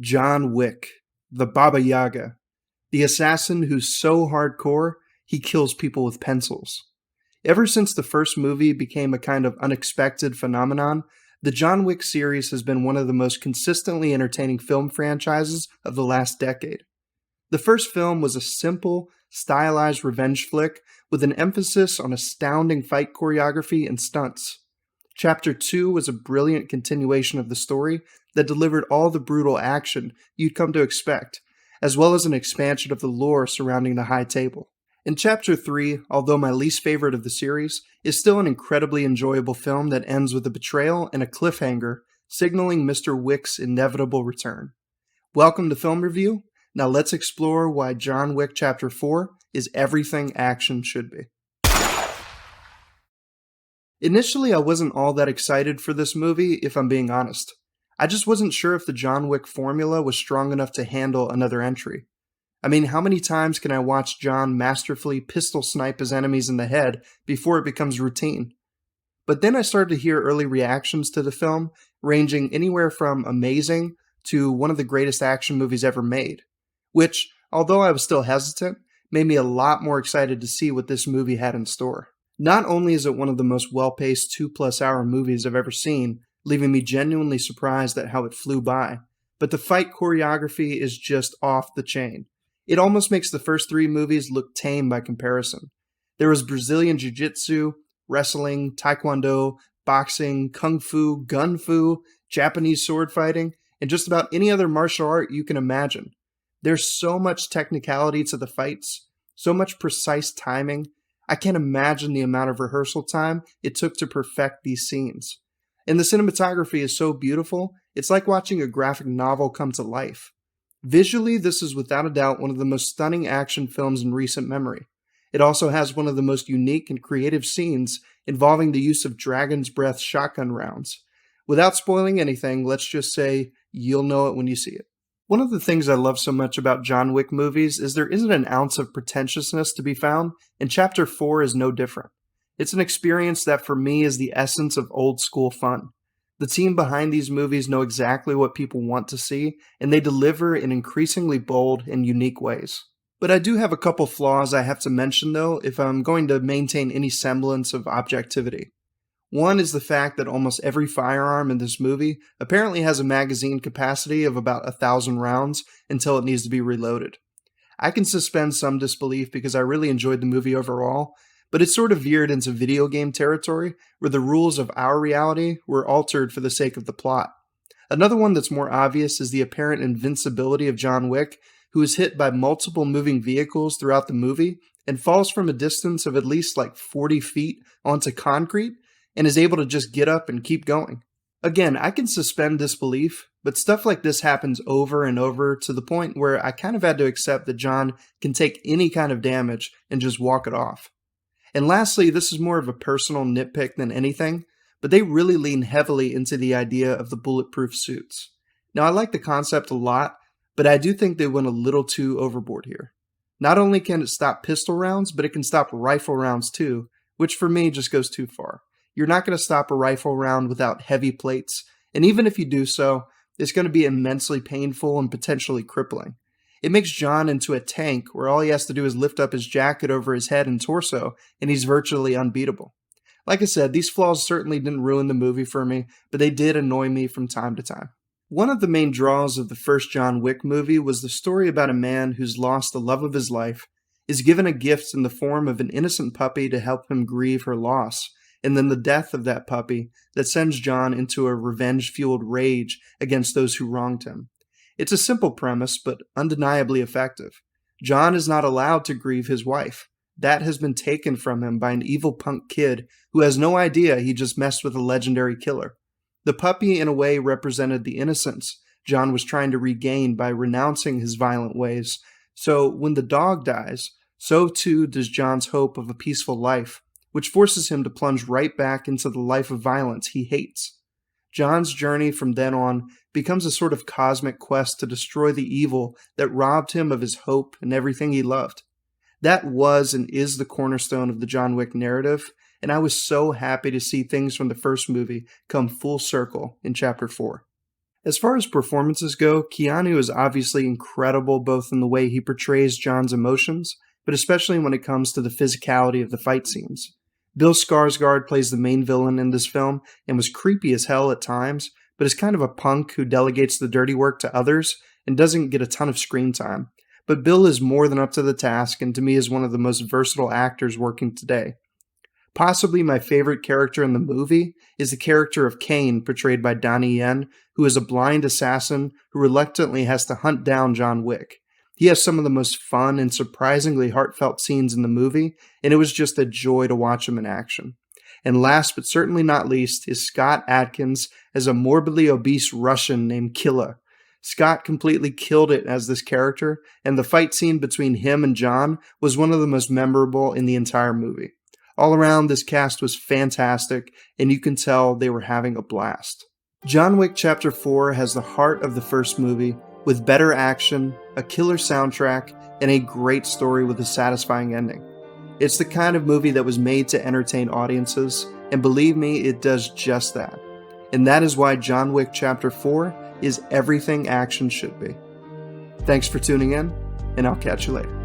John Wick, the Baba Yaga, the assassin who's so hardcore he kills people with pencils. Ever since the first movie became a kind of unexpected phenomenon, the John Wick series has been one of the most consistently entertaining film franchises of the last decade. The first film was a simple, stylized revenge flick with an emphasis on astounding fight choreography and stunts. Chapter 2 was a brilliant continuation of the story that delivered all the brutal action you'd come to expect, as well as an expansion of the lore surrounding the High Table. And Chapter 3, although my least favorite of the series, is still an incredibly enjoyable film that ends with a betrayal and a cliffhanger, signaling Mr. Wick's inevitable return. Welcome to Film Review. Now let's explore why John Wick Chapter 4 is everything action should be. Initially, I wasn't all that excited for this movie, if I'm being honest. I just wasn't sure if the John Wick formula was strong enough to handle another entry. I mean, how many times can I watch John masterfully pistol snipe his enemies in the head before it becomes routine? But then I started to hear early reactions to the film, ranging anywhere from amazing to one of the greatest action movies ever made, which, although I was still hesitant, made me a lot more excited to see what this movie had in store. Not only is it one of the most well-paced 2+ hour movies I've ever seen, leaving me genuinely surprised at how it flew by, but the fight choreography is just off the chain. It almost makes the first 3 movies look tame by comparison. There was Brazilian Jiu-Jitsu, wrestling, taekwondo, boxing, kung fu, gun fu, Japanese sword fighting, and just about any other martial art you can imagine. There's so much technicality to the fights, so much precise timing. I can't imagine the amount of rehearsal time it took to perfect these scenes. And the cinematography is so beautiful, it's like watching a graphic novel come to life. Visually, this is without a doubt one of the most stunning action films in recent memory. It also has one of the most unique and creative scenes involving the use of dragon's breath shotgun rounds. Without spoiling anything, let's just say you'll know it when you see it. One of the things I love so much about John Wick movies is there isn't an ounce of pretentiousness to be found, and Chapter 4 is no different. It's an experience that for me is the essence of old school fun. The team behind these movies know exactly what people want to see, and they deliver in increasingly bold and unique ways. But I do have a couple flaws I have to mention though if I'm going to maintain any semblance of objectivity. One is the fact that almost every firearm in this movie apparently has a magazine capacity of about 1,000 rounds until it needs to be reloaded. I can suspend some disbelief because I really enjoyed the movie overall, but it sort of veered into video game territory where the rules of our reality were altered for the sake of the plot. Another one that's more obvious is the apparent invincibility of John Wick, who is hit by multiple moving vehicles throughout the movie and falls from a distance of at least like 40 feet onto concrete and is able to just get up and keep going. Again, I can suspend disbelief, but stuff like this happens over and over to the point where I kind of had to accept that John can take any kind of damage and just walk it off. And lastly, this is more of a personal nitpick than anything, but they really lean heavily into the idea of the bulletproof suits. Now, I like the concept a lot, but I do think they went a little too overboard here. Not only can it stop pistol rounds, but it can stop rifle rounds too, which for me just goes too far. You're not going to stop a rifle round without heavy plates, and even if you do so, it's going to be immensely painful and potentially crippling. It makes John into a tank where all he has to do is lift up his jacket over his head and torso, and he's virtually unbeatable. Like I said, these flaws certainly didn't ruin the movie for me, but they did annoy me from time to time. One of the main draws of the first John Wick movie was the story about a man who's lost the love of his life, is given a gift in the form of an innocent puppy to help him grieve her loss, and then the death of that puppy that sends John into a revenge-fueled rage against those who wronged him. It's a simple premise, but undeniably effective. John is not allowed to grieve his wife. That has been taken from him by an evil punk kid who has no idea he just messed with a legendary killer. The puppy, in a way, represented the innocence John was trying to regain by renouncing his violent ways. So when the dog dies, so too does John's hope of a peaceful life, which forces him to plunge right back into the life of violence he hates. John's journey from then on becomes a sort of cosmic quest to destroy the evil that robbed him of his hope and everything he loved. That was and is the cornerstone of the John Wick narrative, and I was so happy to see things from the first movie come full circle in Chapter 4. As far as performances go, Keanu is obviously incredible both in the way he portrays John's emotions, but especially when it comes to the physicality of the fight scenes. Bill Skarsgård plays the main villain in this film and was creepy as hell at times, but is kind of a punk who delegates the dirty work to others and doesn't get a ton of screen time. But Bill is more than up to the task and to me is one of the most versatile actors working today. Possibly my favorite character in the movie is the character of Kane, portrayed by Donnie Yen, who is a blind assassin who reluctantly has to hunt down John Wick. He has some of the most fun and surprisingly heartfelt scenes in the movie, and it was just a joy to watch him in action. And last but certainly not least is Scott Adkins as a morbidly obese Russian named Killa. Scott completely killed it as this character, and the fight scene between him and John was one of the most memorable in the entire movie. All around, this cast was fantastic, and you can tell they were having a blast. John Wick Chapter 4 has the heart of the first movie, with better action, a killer soundtrack, and a great story with a satisfying ending. It's the kind of movie that was made to entertain audiences, and believe me, it does just that. And that is why John Wick Chapter 4 is everything action should be. Thanks for tuning in, and I'll catch you later.